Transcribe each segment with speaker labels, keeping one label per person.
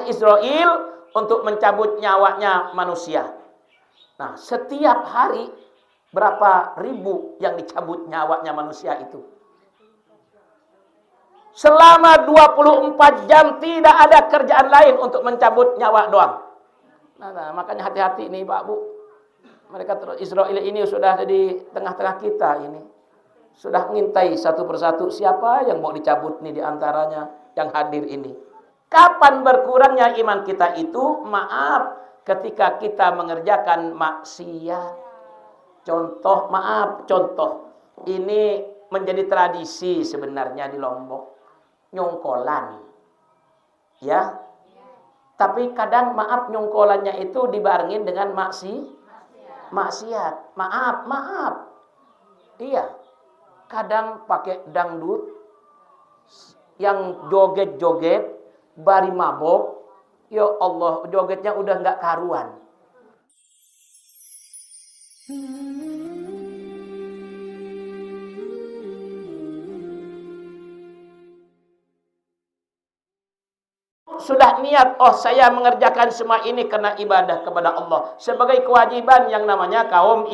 Speaker 1: terakhir Israel untuk mencabut nyawanya manusia. Nah, setiap hari berapa ribu yang dicabut nyawanya manusia itu? Selama 24 jam tidak ada kerjaan lain untuk mencabut nyawa doang. Nah, makanya hati-hati nih Pak Bu. Mereka Israel ini sudah ada di tengah-tengah kita ini. Sudah mengintai satu persatu siapa yang mau dicabut nih di antaranya yang hadir ini. Kapan berkurangnya iman kita itu? Maaf, ketika kita mengerjakan maksiat. Contoh. Ini menjadi tradisi sebenarnya di Lombok. Nyongkolan. Ya. Tapi kadang nyongkolannya itu dibarengin dengan maksiat. Maaf. Iya. Kadang pakai dangdut yang joget-joget, bari mabok. Ya Allah, jogetnya udah nggak karuan. Sudah niat, saya mengerjakan semua ini karena ibadah kepada Allah. Sebagai kewajiban yang namanya kaum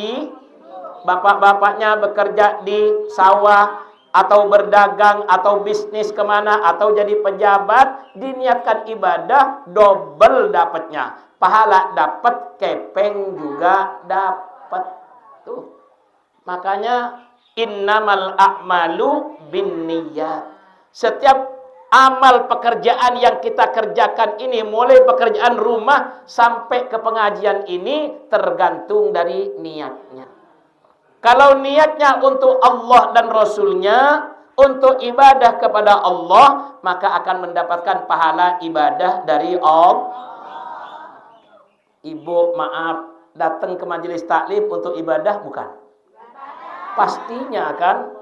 Speaker 1: bapak-bapaknya bekerja di sawah, atau berdagang, atau bisnis kemana, atau jadi pejabat, diniatkan ibadah, double dapatnya. Pahala dapat, kepeng juga dapat. Tuh. Makanya, innamal a'malu binniyat. Setiap amal pekerjaan yang kita kerjakan ini, mulai pekerjaan rumah sampai ke pengajian ini, tergantung dari niatnya. Kalau niatnya untuk Allah dan Rasulnya, untuk ibadah kepada Allah, maka akan mendapatkan pahala ibadah dari Allah. Ibu, maaf, datang ke majelis taklim untuk ibadah bukan? Pastinya kan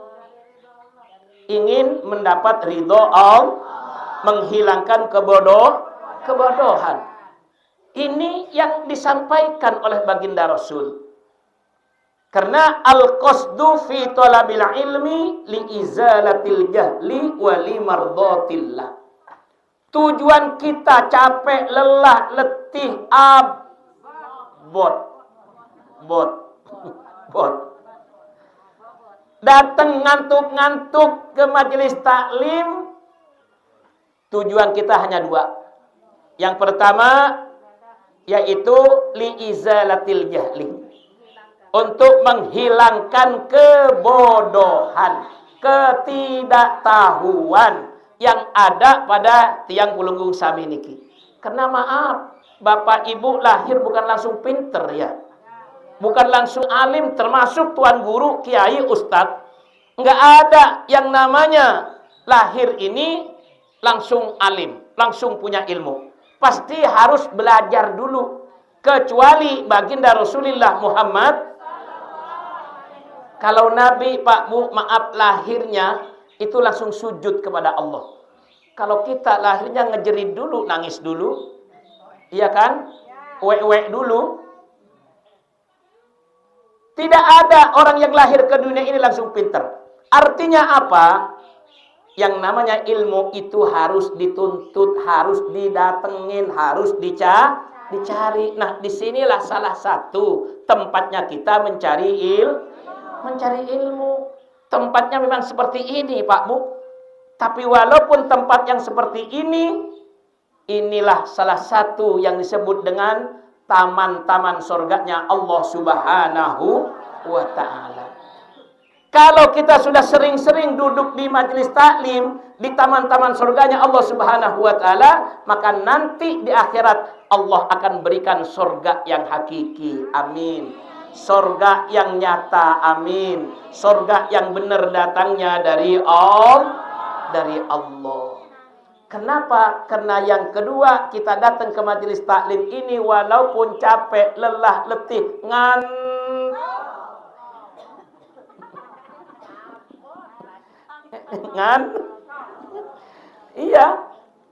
Speaker 1: ingin mendapat ridho Allah, menghilangkan kebodohan. Ini yang disampaikan oleh baginda Rasul. Karena al-qasdu fi talabil ilmi li izalatil jahli wa li mardatillah. Tujuan kita capek, lelah, letih, bot. Datang ngantuk-ngantuk ke majelis taklim, tujuan kita hanya dua. Yang pertama yaitu li izalatil jahli. Untuk menghilangkan kebodohan, ketidaktahuan yang ada pada tiang Pulunggung sami niki. Karena maaf, Bapak Ibu lahir bukan langsung pinter ya. Bukan langsung alim, termasuk tuan guru, kiai, ustadz. Enggak ada yang namanya lahir ini langsung alim, langsung punya ilmu. Pasti harus belajar dulu. Kecuali baginda Rasulullah Muhammad. Kalau Nabi, Pak Bu, maaf, lahirnya itu langsung sujud kepada Allah. Kalau kita lahirnya ngejerit dulu, nangis dulu. Iya kan? Wek-wek dulu. Tidak ada orang yang lahir ke dunia ini langsung pinter. Artinya apa? Yang namanya ilmu itu harus dituntut, harus didatengin, harus dicari. Nah, disinilah salah satu tempatnya kita mencari ilmu. Tempatnya memang seperti ini, Pak Bu. Tapi walaupun tempat yang seperti ini, inilah salah satu yang disebut dengan taman-taman surganya Allah Subhanahu wa ta'ala. Kalau kita sudah sering-sering duduk di majelis taklim, di taman-taman surganya Allah Subhanahu wa ta'ala, maka nanti di akhirat Allah akan berikan surga yang hakiki. Amin. Surga yang nyata, amin. Surga yang benar datangnya dari Allah. Kenapa? Karena yang kedua, kita datang ke majelis taklim ini walaupun capek, lelah, letih, Iya.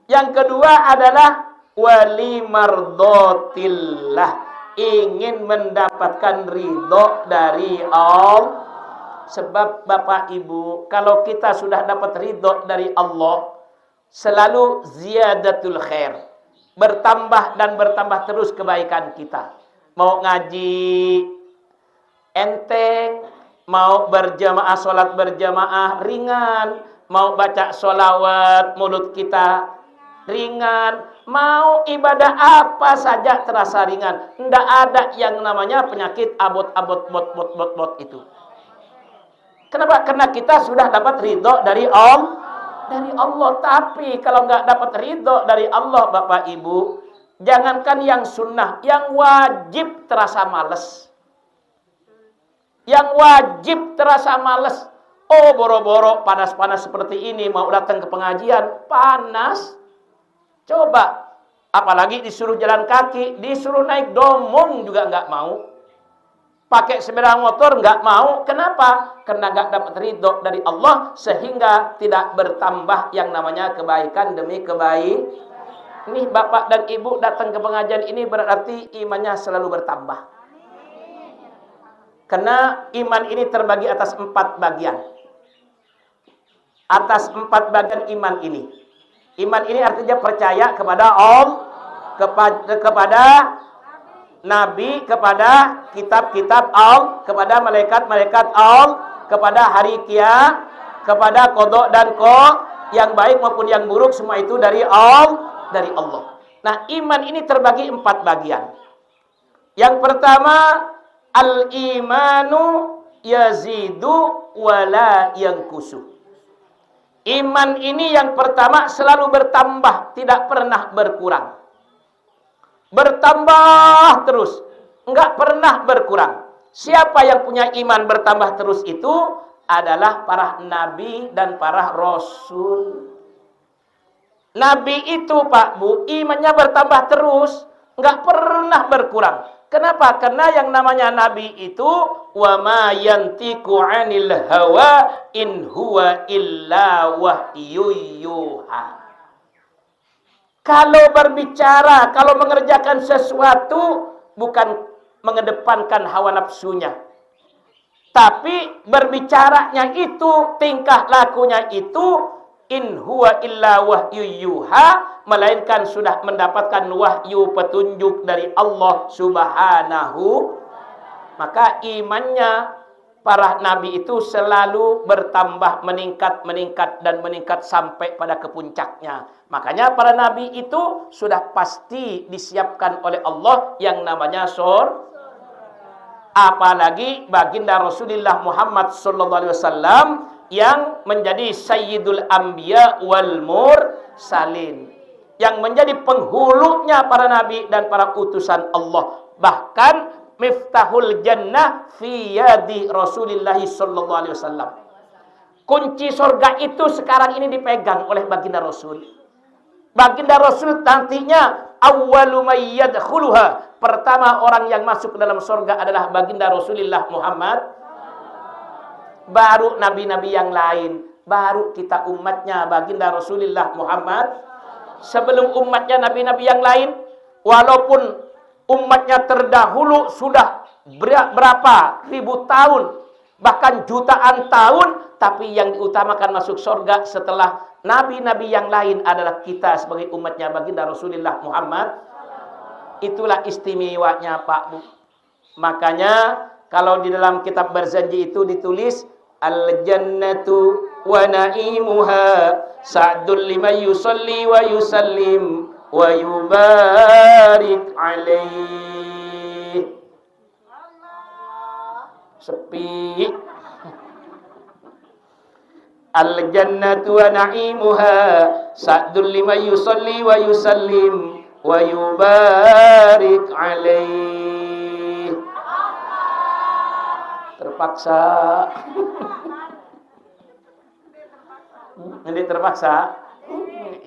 Speaker 1: Yang kedua adalah wali mardotillah. Ingin mendapatkan ridho dari Allah. Sebab Bapak Ibu, kalau kita sudah dapat ridho dari Allah, selalu ziyadatul khair. bertambah dan bertambah terus kebaikan kita. Mau ngaji enteng, mau berjamaah sholat berjamaah ringan, mau baca sholawat mulut kita ringan, mau ibadah apa saja terasa ringan. Tidak ada yang namanya penyakit abot-abot bot itu. Kenapa? Karena kita sudah dapat ridho dari Allah. Tapi kalau nggak dapat ridho dari Allah, Bapak Ibu, jangankan yang sunnah, yang wajib terasa males. Yang wajib terasa males. Oh, boro-boro panas-panas seperti ini mau datang ke pengajian, panas. Coba, apalagi disuruh jalan kaki, disuruh naik domong juga nggak mau. Pakai sepeda motor nggak mau. Kenapa? Karena nggak dapat ridho dari Allah, sehingga tidak bertambah yang namanya kebaikan demi kebaikan. Ini bapak dan ibu datang ke pengajian ini berarti imannya selalu bertambah. Karena iman ini terbagi atas 4 bagian. Atas 4 bagian iman ini. Iman ini artinya percaya kepada Allah, kepada Nabi, kepada kitab-kitab Allah, kepada malaikat-malaikat Allah, kepada hari kiamat, kepada qada dan qadar, yang baik maupun yang buruk semua itu dari Allah. Nah, iman ini terbagi 4 bagian. Yang pertama, al-imanu yazidu wala yankusu. Iman ini yang pertama selalu bertambah, tidak pernah berkurang. Bertambah terus, enggak pernah berkurang. Siapa yang punya iman bertambah terus itu adalah para nabi dan para rasul. Nabi itu, Pak Bu, imannya bertambah terus, enggak pernah berkurang. Kenapa? Karena yang namanya nabi itu wa ma yantiqu 'anil hawa in huwa illa wahyu yuha. Kalau berbicara, kalau mengerjakan sesuatu, bukan mengedepankan hawa nafsunya. Tapi berbicaranya itu, tingkah lakunya itu, in huwa illa wahyu yuha, melainkan sudah mendapatkan wahyu petunjuk dari Allah Subhanahu. Maka imannya para nabi itu selalu bertambah, meningkat dan meningkat sampai pada ke puncaknya. Makanya para nabi itu sudah pasti disiapkan oleh Allah yang namanya surga. Apalagi baginda Rasulullah Muhammad SAW yang menjadi sayyidul anbiya wal mursalin, yang menjadi penghulunya para nabi dan para utusan Allah. Bahkan miftahul jannah fi yadi Rasulullah SAW. Kunci surga itu sekarang ini dipegang oleh baginda Rasul. Baginda Rasul nantinya awwalu may yadkhuluha. Pertama orang yang masuk ke dalam surga adalah baginda Rasulullah Muhammad. Baru nabi-nabi yang lain, baru kita umatnya baginda Rasulullah Muhammad. Sebelum umatnya nabi-nabi yang lain, walaupun umatnya terdahulu sudah berapa ribu tahun, bahkan jutaan tahun, tapi yang diutamakan masuk surga setelah nabi-nabi yang lain adalah kita sebagai umatnya baginda Rasulullah Muhammad. Itulah istimewanya, Pak Bu. Makanya kalau di dalam kitab berjanji itu ditulis al-jannatu wa na'imuha sa'dul liman yusalli wa yusallim wa yubarik alaih. Sepi. Al-jannatu wa na'imuha sa'dul liman yusalli wa yusallim wa yubarik alaih. Terpaksa. Ini terpaksa.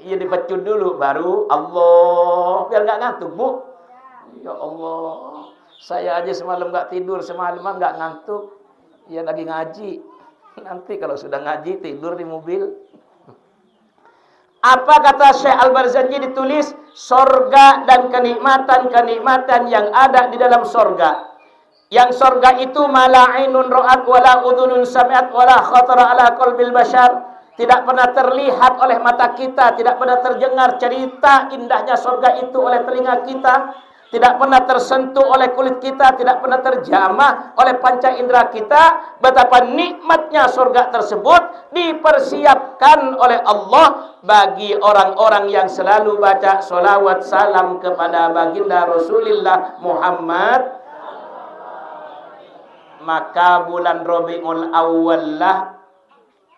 Speaker 1: Ya dipecut dulu baru Allah, biar nggak ngantuk, Bu. Ya Allah, saya aja semalam nggak tidur, semalaman nggak ngantuk. Ya lagi ngaji. Nanti kalau sudah ngaji tidur di mobil. Apa kata Syekh Al-Barzanji ditulis? Sorga dan kenikmatan-kenikmatan yang ada di dalam sorga. Yang sorga itu mala ainun ra'at wala udhunun sami'at wala khatara ala qalbil bashar. tidak pernah terlihat oleh mata kita, tidak pernah terdengar cerita indahnya surga itu oleh telinga kita, tidak pernah tersentuh oleh kulit kita, tidak pernah terjamah oleh panca indera kita, betapa nikmatnya surga tersebut dipersiapkan oleh Allah bagi orang-orang yang selalu baca sholawat salam kepada baginda Rasulullah Muhammad. Maka bulan Rabiul Awwal lah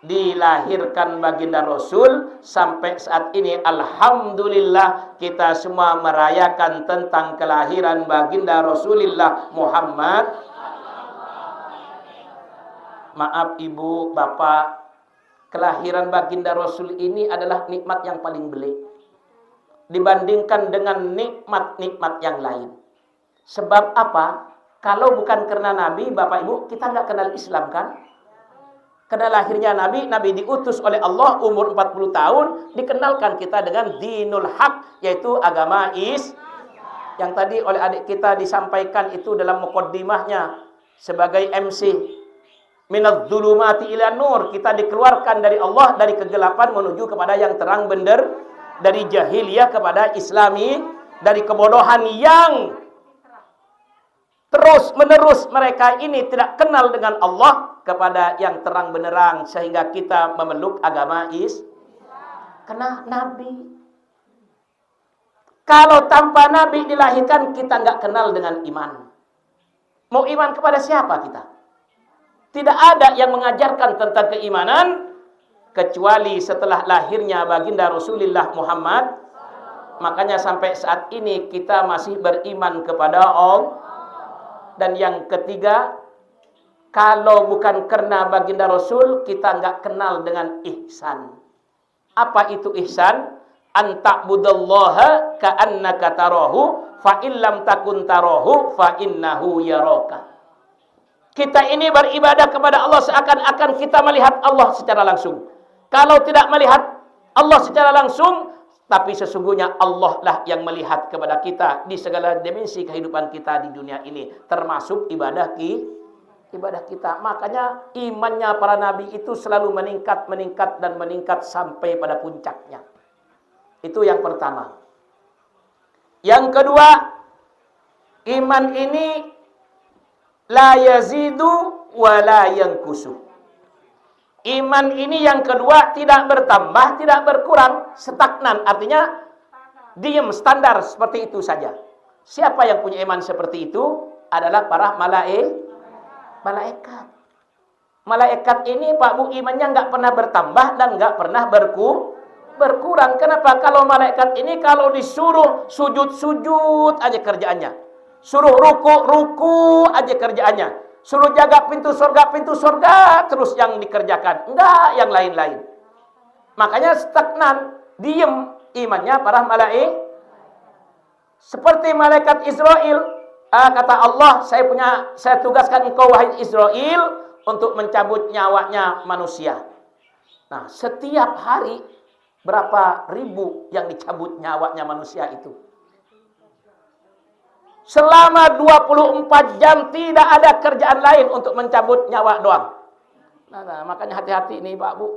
Speaker 1: dilahirkan baginda Rasul. Sampai saat ini alhamdulillah kita semua merayakan tentang kelahiran baginda Rasulullah Muhammad. Maaf ibu, bapak, kelahiran baginda Rasul ini adalah nikmat yang paling belik dibandingkan dengan nikmat-nikmat yang lain. Sebab apa? Kalau bukan karena Nabi, bapak ibu, kita nggak kenal Islam kan? Karena lahirnya Nabi, Nabi diutus oleh Allah umur 40 tahun, dikenalkan kita dengan dinul haq, yaitu agama yang tadi oleh adik kita disampaikan itu dalam muqaddimahnya sebagai MC. Minadz-dzulumati ila nur, kita dikeluarkan dari Allah, dari kegelapan menuju kepada yang terang bener, dari jahiliyah kepada islami, dari kebodohan yang terus menerus mereka ini tidak kenal dengan Allah kepada yang terang benerang, sehingga kita memeluk agama karena Nabi. Kalau tanpa Nabi dilahirkan, kita nggak kenal dengan iman. Mau iman kepada siapa kita? Tidak ada yang mengajarkan tentang keimanan kecuali setelah lahirnya baginda Rasulullah Muhammad. Makanya sampai saat ini kita masih beriman kepada Allah. Dan yang ketiga, kalau bukan karena baginda Rasul, kita nggak kenal dengan ihsan. Apa itu ihsan? Anta'budallaha ka'annaka tarahu, fa illam takun tarahu, fa innahu yaraka. Kita ini beribadah kepada Allah seakan-akan kita melihat Allah secara langsung. Kalau tidak melihat Allah secara langsung, tapi sesungguhnya Allah lah yang melihat kepada kita di segala dimensi kehidupan kita di dunia ini, termasuk ibadah kita. Makanya imannya para nabi itu selalu meningkat dan meningkat sampai pada puncaknya. Itu yang pertama. Yang kedua, iman ini la yazidu wa la yankusu. Iman ini yang kedua tidak bertambah, tidak berkurang, stagnan. Artinya diam, standar seperti itu saja. Siapa yang punya iman seperti itu? Adalah para malaikat. Malaikat ini Pak Bu, imannya nggak pernah bertambah dan nggak pernah berkurang. Kenapa? Kalau malaikat ini kalau disuruh sujud aja kerjaannya. Suruh ruku aja kerjaannya. Suruh jaga pintu surga terus yang dikerjakan. Enggak yang lain-lain. Makanya stagnan, diem imannya para malaikat. Seperti malaikat Israel. Kata Allah, saya tugaskan engkau wahai Israel untuk mencabut nyawanya manusia. Nah, setiap hari berapa ribu yang dicabut nyawanya manusia itu? Selama 24 jam tidak ada kerjaan lain untuk mencabut nyawa doang. Nah, makanya hati-hati nih Pak Bu.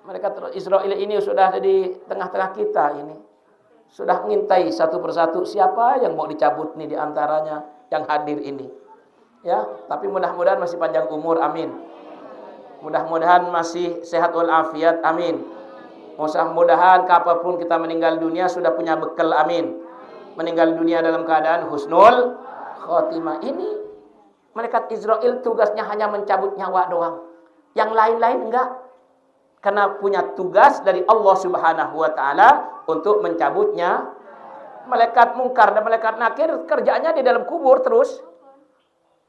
Speaker 1: Mereka Israel ini sudah di tengah-tengah kita ini. Sudah mengintai satu persatu siapa yang mau dicabut nih diantaranya yang hadir ini. Ya, tapi mudah-mudahan masih panjang umur, amin. Mudah-mudahan masih sehat walafiat, amin. Mudah-mudahan kapanpun kita meninggal dunia sudah punya bekal, amin. Meninggal dunia dalam keadaan husnul khotimah. Ini malaikat Israel tugasnya hanya mencabut nyawa doang. Yang lain-lain enggak. Karena punya tugas dari Allah Subhanahu wa taala untuk mencabutnya. Malaikat mungkar dan malaikat nakir kerjanya di dalam kubur terus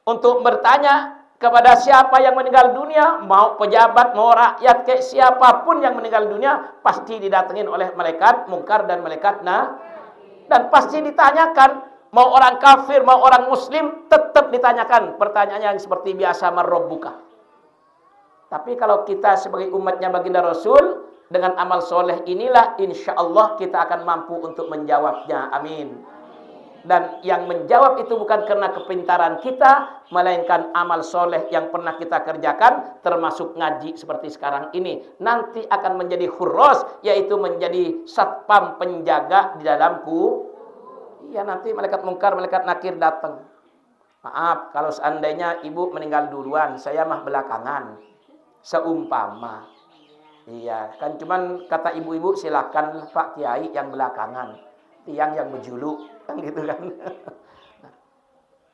Speaker 1: untuk bertanya kepada siapa yang meninggal dunia, mau pejabat, mau rakyat, kayak siapapun yang meninggal dunia pasti didatengin oleh malaikat mungkar dan malaikat dan pasti ditanyakan, mau orang kafir, mau orang muslim, tetap ditanyakan pertanyaan yang seperti biasa, marrabbuka. Tapi kalau kita sebagai umatnya baginda Rasul, dengan amal soleh inilah insya Allah kita akan mampu untuk menjawabnya, amin. Dan yang menjawab itu bukan karena kepintaran kita, melainkan amal soleh yang pernah kita kerjakan, termasuk ngaji seperti sekarang ini. Nanti akan menjadi khurros, yaitu menjadi satpam penjaga di dalamku. Iya, nanti malaikat mungkar, malaikat nakir datang. Maaf, kalau seandainya ibu meninggal duluan, saya mah belakangan. Seumpama. Iya, kan cuman kata ibu-ibu silakan Pak Kiai yang belakangan. Tiang yang berjuluk. Kan gitu kan.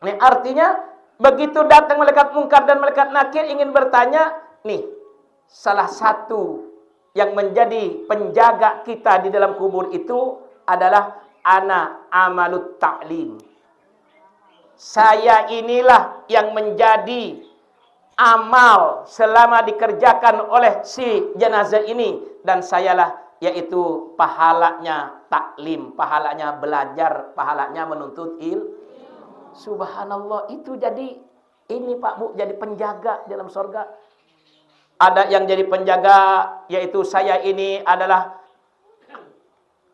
Speaker 1: Ini artinya begitu datang malaikat mungkar dan malaikat nakir ingin bertanya, nih salah satu yang menjadi penjaga kita di dalam kubur itu adalah ana amalut ta'lim. Saya inilah yang menjadi amal selama dikerjakan oleh si jenazah ini, dan sayalah yaitu pahalanya taklim, pahalanya belajar, pahalanya menuntut ilmu. Subhanallah, itu jadi ini Pak Bu, jadi penjaga dalam surga. Ada yang jadi penjaga, yaitu saya ini adalah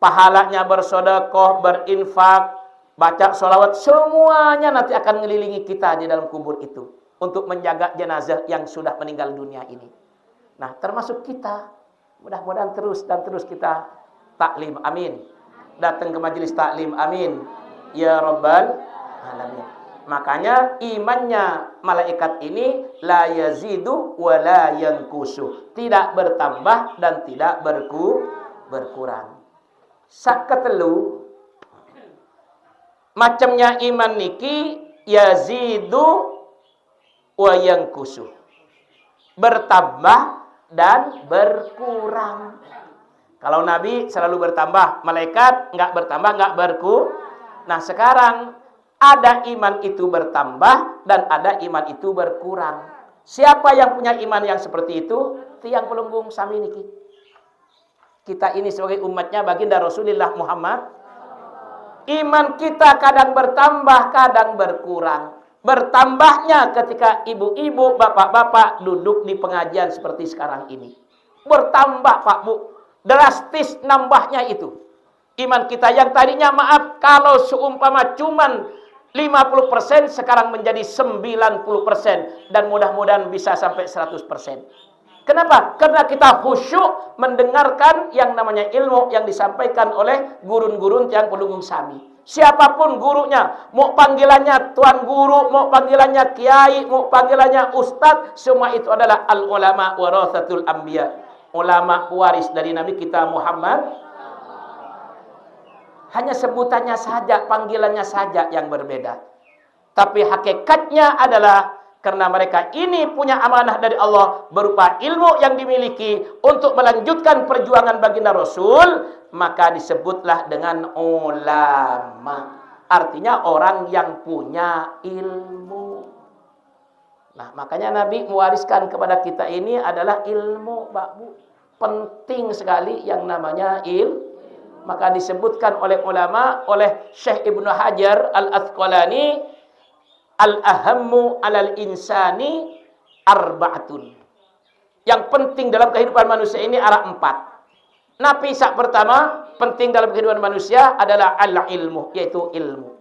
Speaker 1: pahalanya bersedekah, berinfak, baca sholawat, semuanya nanti akan mengelilingi kita di dalam kubur itu untuk menjaga jenazah yang sudah meninggal dunia ini. Nah, termasuk kita. Mudah-mudahan terus dan terus kita taklim, amin. Datang ke majelis taklim, amin. Ya Rabbal Alamin. Makanya imannya malaikat ini la yazidu wa la yankusu. Tidak bertambah dan tidak berkurang. Saketelu macamnya iman niki yazidu wa yankusu. Bertambah dan berkurang. Kalau Nabi selalu bertambah, malaikat enggak bertambah, enggak berkurang. Nah, sekarang ada iman itu bertambah dan ada iman itu berkurang. Siapa yang punya iman yang seperti itu? Tiang pelunggung sami niki. Kita ini sebagai umatnya baginda Rasulullah Muhammad. Iman kita kadang bertambah, kadang berkurang. Bertambahnya ketika ibu-ibu, bapak-bapak duduk di pengajian seperti sekarang ini. Bertambah Pak Bu. Drastis nambahnya itu. Iman kita yang tadinya maaf kalau seumpama cuman 50% sekarang menjadi 90%. Dan mudah-mudahan bisa sampai 100%. Kenapa? Karena kita khusyuk mendengarkan yang namanya ilmu yang disampaikan oleh gurun-gurun yang pelunggung sami. Siapapun gurunya, mau panggilannya tuan guru, mau panggilannya kiai, mau panggilannya ustadz, semua itu adalah al-ulama warathatul anbiya. Ulama pewaris dari Nabi kita Muhammad. Hanya sebutannya saja, panggilannya saja yang berbeda. Tapi hakikatnya adalah karena mereka ini punya amanah dari Allah berupa ilmu yang dimiliki untuk melanjutkan perjuangan baginda Rasul, maka disebutlah dengan ulama. Artinya orang yang punya ilmu. Nah, makanya Nabi mewariskan kepada kita ini adalah ilmu, Pak Bu. Penting sekali yang namanya ilmu. Maka disebutkan oleh ulama, oleh Syekh Ibnu Hajar Al-Asqalani, al-ahammu alal insani arba'atun. Yang penting dalam kehidupan manusia ini ada 4. Napisah pertama, penting dalam kehidupan manusia adalah al-ilmu, yaitu ilmu.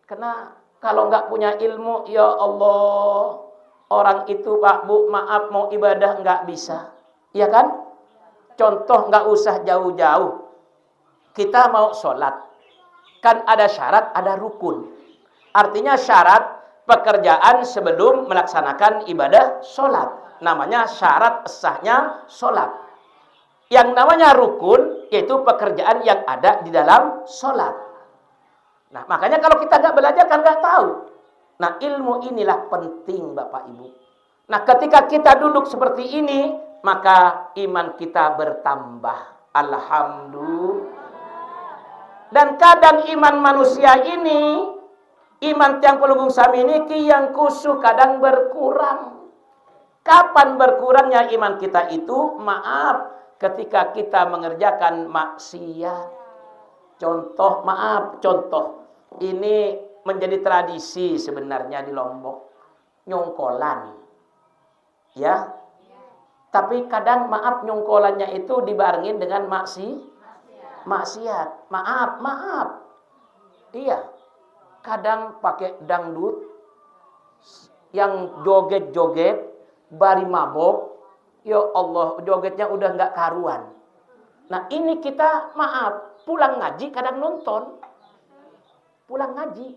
Speaker 1: Karena kalau nggak punya ilmu, ya Allah, orang itu Pak Bu, maaf mau ibadah nggak bisa. Iya kan? Contoh nggak usah jauh-jauh. Kita mau sholat, kan ada syarat, ada rukun. Artinya syarat pekerjaan sebelum melaksanakan ibadah sholat. Namanya syarat sahnya sholat. Yang namanya rukun, yaitu pekerjaan yang ada di dalam sholat. Nah, makanya kalau kita nggak belajar, kan nggak tahu. Nah, ilmu inilah penting Bapak Ibu. Nah, ketika kita duduk seperti ini, maka iman kita bertambah. Alhamdulillah. Dan kadang iman manusia ini, iman tiang pelunggung sami ini yang khusyuk kadang berkurang. Kapan berkurangnya iman kita itu? Maaf, ketika kita mengerjakan maksiat. Contoh, maaf, contoh. Ini menjadi tradisi sebenarnya di Lombok. Nyongkolan. Ya. Tapi kadang maaf nyongkolannya itu dibarengin dengan maksiat. Maaf. Iya. kadang pakai dangdut, yang joget-joget, bari mabok, ya Allah, jogetnya udah nggak karuan. Nah ini kita maaf, pulang ngaji kadang nonton, pulang ngaji.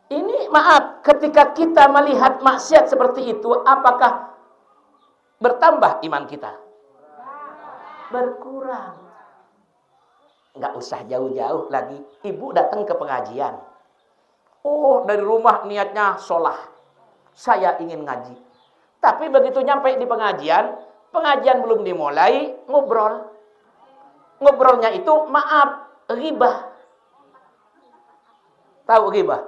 Speaker 1: Ini maaf, ketika kita melihat maksiat seperti itu, apakah bertambah iman kita? Berkurang. Nggak usah jauh-jauh lagi. Ibu datang ke pengajian. Oh, dari rumah niatnya sholah. Saya ingin ngaji. Tapi begitu nyampe di pengajian, pengajian belum dimulai, ngobrol. Ngobrolnya itu, maaf, ghibah. Tahu ghibah?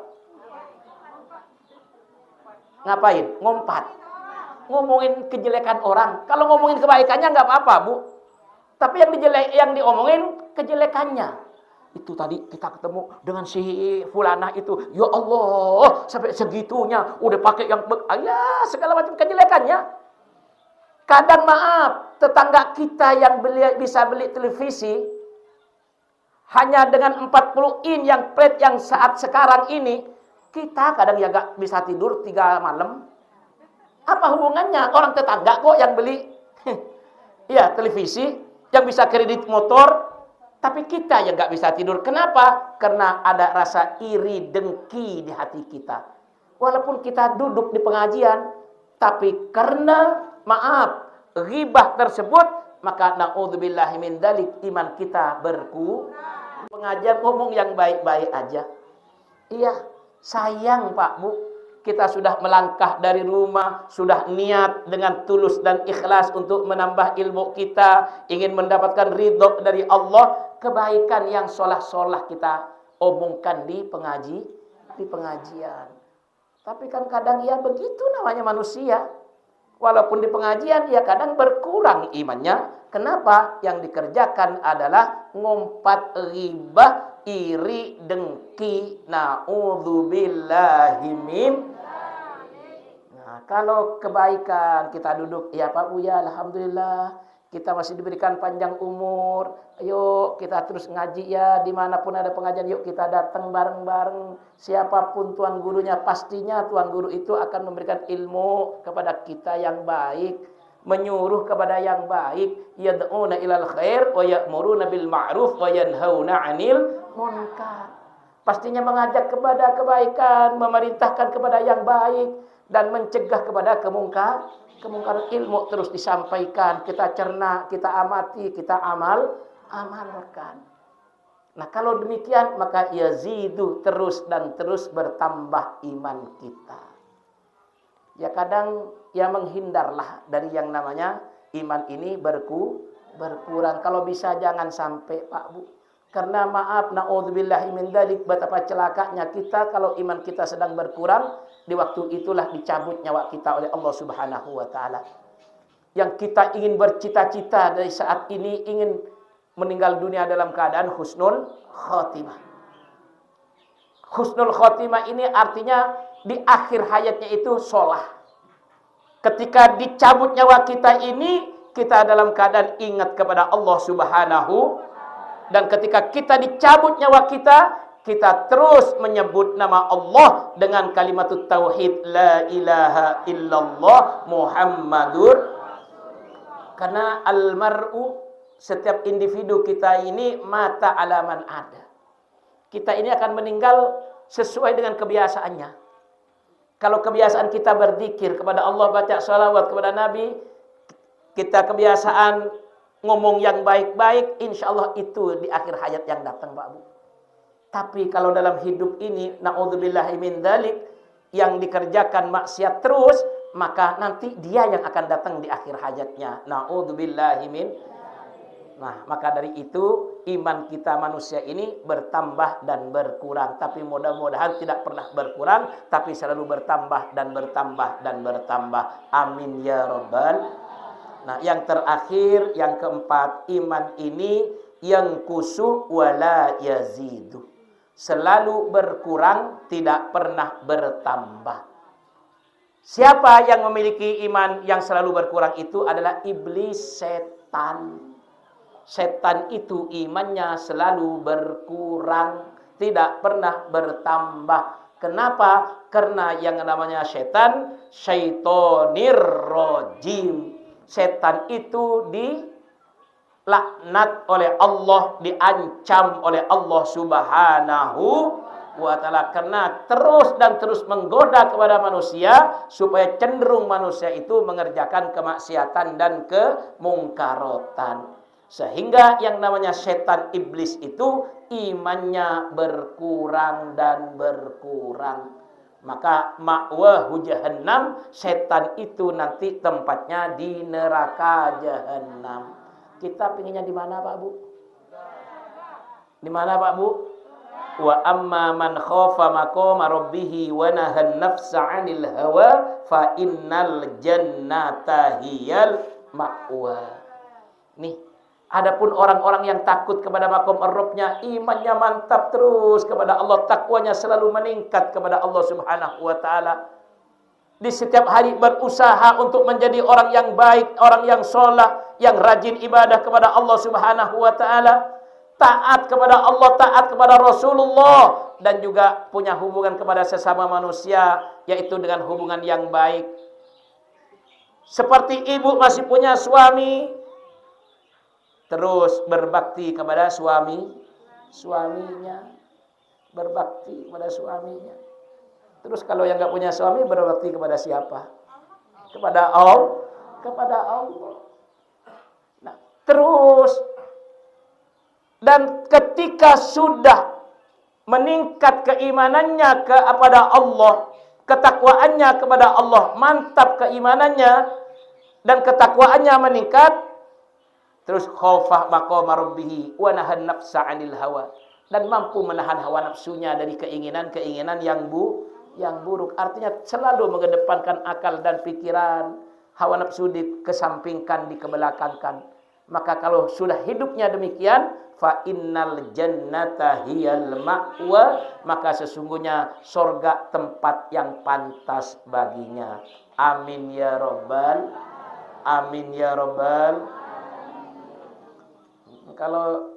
Speaker 1: Ngapain? Ngompat. Ngomongin kejelekan orang. Kalau ngomongin kebaikannya nggak apa-apa, Bu. Tapi yang diomongin kejelekannya. Itu tadi kita ketemu dengan si fulanah itu. Ya Allah, sampai segitunya udah pakai yang segala macam kejelekannya. Kadang maaf, tetangga kita yang bisa beli televisi hanya dengan 40 in yang plate yang saat sekarang ini, kita kadang ya nggak bisa tidur 3 malam. Apa hubungannya? Orang tetangga kok yang beli ya televisi, yang bisa kredit motor, tapi kita yang nggak bisa tidur. Kenapa? Karena ada rasa iri dengki di hati kita. Walaupun kita duduk di pengajian, tapi karena maaf ghibah tersebut, maka na'udzubillahi min dzalik, iman kita berkurang. Pengajian ngomong yang baik-baik aja. Iya, sayang Pak Bu, kita sudah melangkah dari rumah, sudah niat dengan tulus dan ikhlas untuk menambah ilmu kita, ingin mendapatkan ridho dari Allah, kebaikan yang solah-solah kita omongkan di pengajian. Tapi kan kadang ya begitu namanya manusia. Walaupun di pengajian ya kadang berkurang imannya. Kenapa? Yang dikerjakan adalah ngompat, ghibah, iri, dengki. Na'udzubillahi min. Nah, kalau kebaikan kita duduk, ya Pak Buya, alhamdulillah kita masih diberikan panjang umur. Ayo kita terus ngaji ya, dimanapun ada pengajian, yuk kita datang bareng-bareng. Siapapun tuan gurunya, pastinya tuan guru itu akan memberikan ilmu kepada kita yang baik, menyuruh kepada yang baik. Yad'una ilal khair wa ya'muruna bil ma'ruf wa yanhauna 'anil munkar. Pastinya mengajak kepada kebaikan, memerintahkan kepada yang baik dan mencegah kepada kemungkaran. Ilmu terus disampaikan, kita cerna, kita amati, kita amalkan. Nah, kalau demikian maka yazidu, terus dan terus bertambah iman kita. Ya kadang ya menghindarlah dari yang namanya iman ini berkurang. Kalau bisa jangan sampai Pak Bu. Karena maaf, na'udzubillahi min dzalik, betapa celakanya kita kalau iman kita sedang berkurang, di waktu itulah dicabut nyawa kita oleh Allah Subhanahu wa taala. Yang kita ingin bercita-cita dari saat ini ingin meninggal dunia dalam keadaan husnul khotimah. Husnul khotimah ini artinya di akhir hayatnya itu sholah. Ketika dicabut nyawa kita ini, kita dalam keadaan ingat kepada Allah Subhanahu. Dan ketika kita dicabut nyawa kita, kita terus menyebut nama Allah dengan kalimat tauhid, la ilaha illallah Muhammadur. Karena almar'u, setiap individu kita ini mata alaman ada. Kita ini akan meninggal sesuai dengan kebiasaannya. Kalau kebiasaan kita berzikir kepada Allah, baca salawat kepada Nabi, kita kebiasaan ngomong yang baik-baik, insya Allah itu di akhir hayat yang datang Pak Bu. Tapi kalau dalam hidup ini, na'udzubillahi min dzalik, yang dikerjakan maksiat terus, maka nanti dia yang akan datang di akhir hayatnya. Na'udzubillahi min. Nah, maka dari itu iman kita manusia ini bertambah dan berkurang. Tapi mudah-mudahan tidak pernah berkurang, tapi selalu bertambah dan bertambah dan bertambah. Amin ya rabbal. Nah, yang terakhir, yang keempat, iman ini yang kusuh wala yazidu. Selalu berkurang, tidak pernah bertambah. Siapa yang memiliki iman yang selalu berkurang itu adalah iblis, setan. Setan itu imannya selalu berkurang, tidak pernah bertambah. Kenapa? Karena yang namanya setan, syaitonir rojim. Setan itu dilaknat oleh Allah, diancam oleh Allah Subhanahu wa ta'ala, karena terus dan terus menggoda kepada manusia supaya cenderung manusia itu mengerjakan kemaksiatan dan kemungkarotan. Sehingga yang namanya setan iblis itu imannya berkurang dan berkurang. Maka ma'wahu jahannam, setan itu nanti tempatnya di neraka jahannam. Kita pinginnya di mana, Pak Bu? Di mana, Pak Bu? Wa amma man khafa maqama rabbih wa nahan nafsa 'anil hawa fa innal jannata hiyal ma'wa. Nih, adapun orang-orang yang takut kepada maqam Rabb-nya, imannya mantap terus kepada Allah, takwanya selalu meningkat kepada Allah Subhanahu wa taala. Di setiap hari berusaha untuk menjadi orang yang baik, orang yang saleh, yang rajin ibadah kepada Allah Subhanahu wa taala, taat kepada Allah, taat kepada Rasulullah, dan juga punya hubungan kepada sesama manusia, yaitu dengan hubungan yang baik. Seperti ibu masih punya suami, terus berbakti kepada suaminya, berbakti kepada suaminya. Terus kalau yang nggak punya suami, berbakti kepada siapa? Kepada Allah, kepada Allah. Nah, terus, dan ketika sudah meningkat keimanannya kepada Allah, ketakwaannya kepada Allah, mantap keimanannya dan ketakwaannya meningkat, terus khaufah maqama rabbih wa nahan nafsa 'anil hawa, dan mampu menahan hawa nafsunya dari keinginan-keinginan yang buruk. Artinya selalu mengedepankan akal dan pikiran, hawa nafsu dikesampingkan, dikebelakangkan. Maka kalau sudah hidupnya demikian, fa innal jannata hiyal ma'wa, maka sesungguhnya surga tempat yang pantas baginya. Amin ya rabbal, amin ya rabbal. Kalau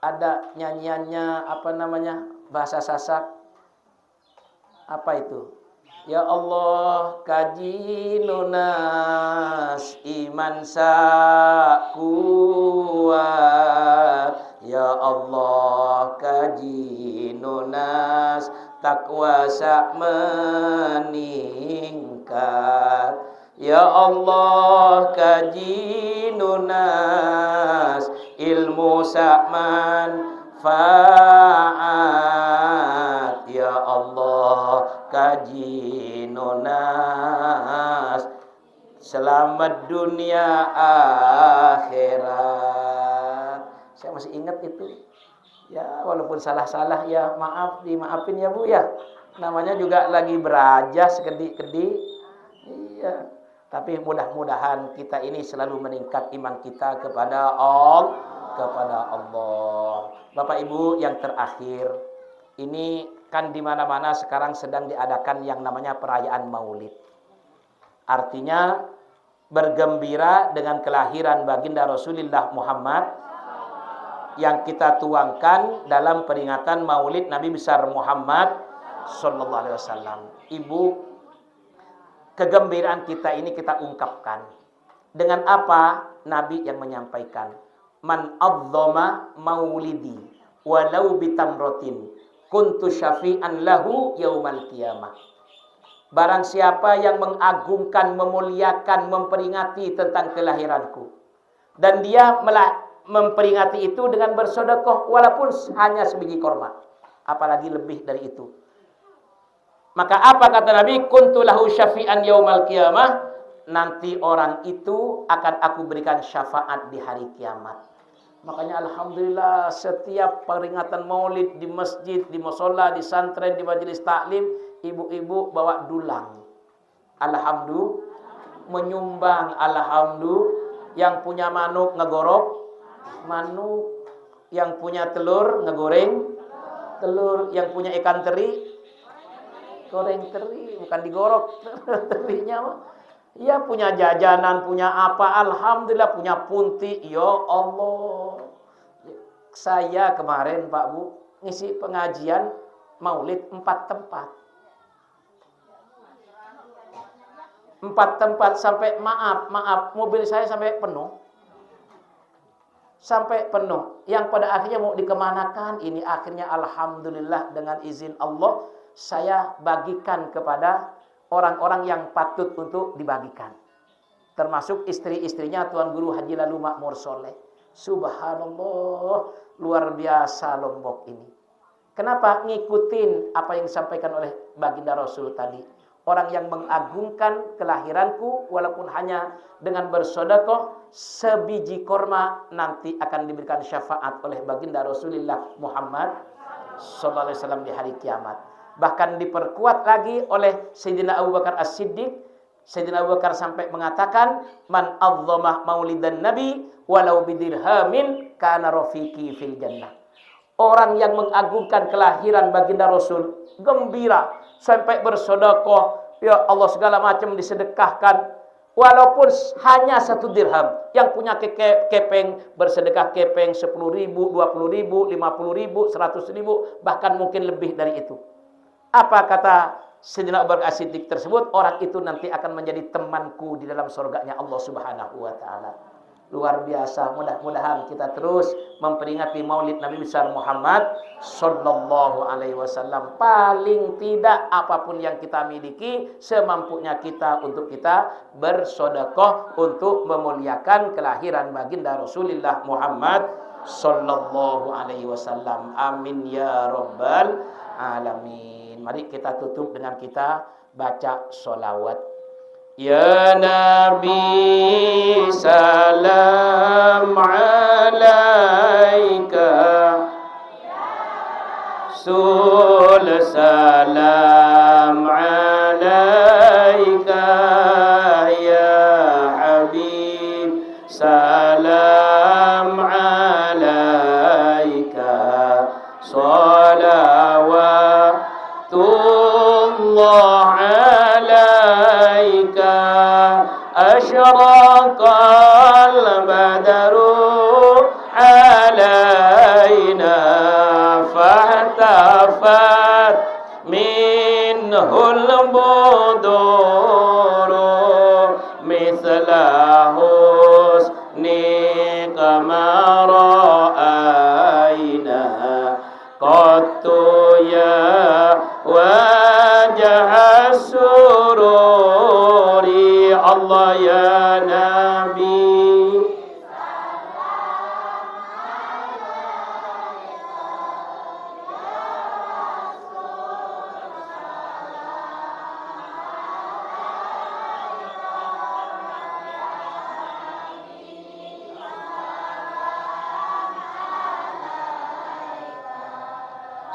Speaker 1: ada nyanyiannya apa namanya, bahasa Sasak, apa itu? Ya Allah kaji lunas iman sakuat, ya Allah kaji lunas takwa sak meningkat, ya Allah kaji lunas ilmu sak manfaat, ya Allah kaji nunas selamat dunia akhirat. Saya masih ingat itu. Ya, walaupun salah-salah ya maaf, dimaafin ya Bu ya. Namanya juga lagi beraja sekedik-kedik. Iya. Tapi mudah-mudahan kita ini selalu meningkat iman kita kepada Allah. Bapak Ibu yang terakhir, ini kan di mana-mana sekarang sedang diadakan yang namanya perayaan Maulid. Artinya bergembira dengan kelahiran baginda Rasulullah Muhammad yang kita tuangkan dalam peringatan Maulid Nabi besar Muhammad sallallahu alaihi wasallam. Ibu, kegembiraan kita ini kita ungkapkan dengan apa? Nabi yang menyampaikan, man adzama maulidi walau bitamrotin kuntu syafi'an lahu yaumal qiyamah. Barang siapa yang mengagungkan, memuliakan, memperingati tentang kelahiranku, dan dia memperingati itu dengan bersedekah walaupun hanya sebiji korma, apalagi lebih dari itu, maka apa kata Nabi? Kuntu lahu syafi'an yaumal qiyamah, nanti orang itu akan aku berikan syafaat di hari kiamat. Makanya alhamdulillah setiap peringatan Maulid di masjid, di musholla, di santren, di majelis taklim, ibu-ibu bawa dulang. Alhamdulillah, menyumbang alhamdulillah. Yang punya manuk ngegorok manuk, yang punya telur ngegoreng telur, yang punya ikan teri goreng teri, bukan digorok terinya mah. Ya punya jajanan, punya apa, alhamdulillah punya punti. Ya Allah. Saya kemarin Pak Bu ngisi pengajian Maulid 4 tempat. 4 tempat sampai maaf mobil saya sampai penuh. Sampai penuh. Yang pada akhirnya mau dikemanakan, ini akhirnya alhamdulillah dengan izin Allah saya bagikan kepada orang-orang yang patut untuk dibagikan. Termasuk istri-istrinya Tuan Guru Haji Lalu Makmur Soleh. Subhanallah, luar biasa Lombok ini. Kenapa? Ngikutin apa yang disampaikan oleh baginda Rasul tadi. Orang yang mengagungkan kelahiranku walaupun hanya dengan bersedekah sebiji korma nanti akan diberikan syafaat oleh baginda Rasulullah Muhammad sallallahu alaihi wasallam di hari kiamat. Bahkan diperkuat lagi oleh Sayyidina Abu Bakar As-Siddiq. Sayyidina Abu Bakar sampai mengatakan, "Man azzama maulidan nabi walau bidirhamin kana rafiqi fil jannah." Orang yang mengagungkan kelahiran baginda Rasul gembira sampai bersedekah, ya Allah segala macam disedekahkan walaupun hanya 1 dirham. Yang punya kepeng bersedekah kepeng 10.000, 20.000, 50.000, 100.000, bahkan mungkin lebih dari itu. Apa kata Sayyidina Abu Bakar As-Siddiq tersebut? Orang itu nanti akan menjadi temanku di dalam surganya Allah Subhanahu wa taala. Luar biasa. Mudah-mudahan kita terus memperingati Maulid Nabi besar Muhammad sallallahu alaihi wasallam. Paling tidak apapun yang kita miliki semampunya kita untuk kita bersedekah untuk memuliakan kelahiran baginda Rasulullah Muhammad sallallahu alaihi wasallam. Amin ya rabbal alamin. Mari kita tutup dengan kita baca sholawat. Ya Nabi salam alaika, Rasul salam alaika, ya Habib salam alaika, salawatullah alaika, asyraqal badru alaina, fahtafat minhul buduru, mithla husni kama ra'ayna, qattu ya wajah sururi, Allah ya Nabi.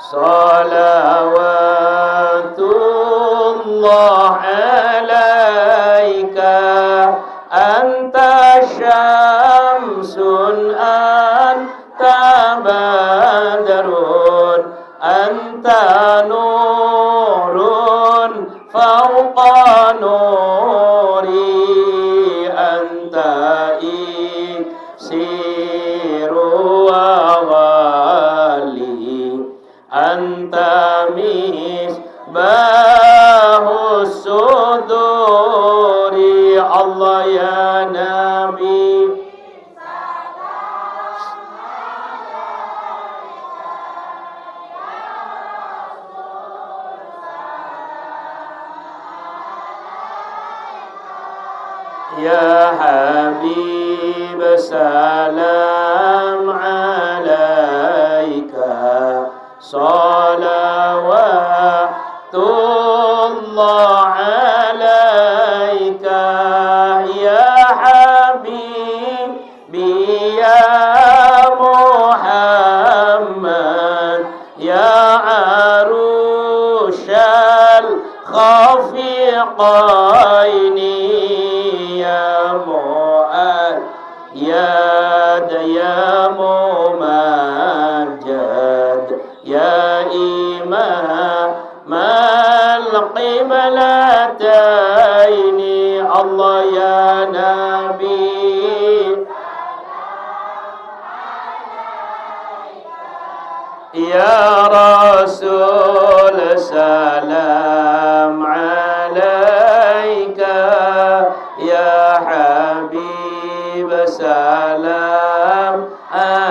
Speaker 1: Salawatullah alaika, anta syamsun anta badrun, anta nurun fawqa nuri, anta iksiru wa ghali, anta misbahus suduri, Allah ya Nabi. Ya Habib salam alaika, salawatullah alaika, ya Habibi ya Muhammad, ya arushal khafiqaini, ya mu'ayyad ya mumajjad, ya imam al Ya Rasul salam alaika, Ya Habib salam alaika.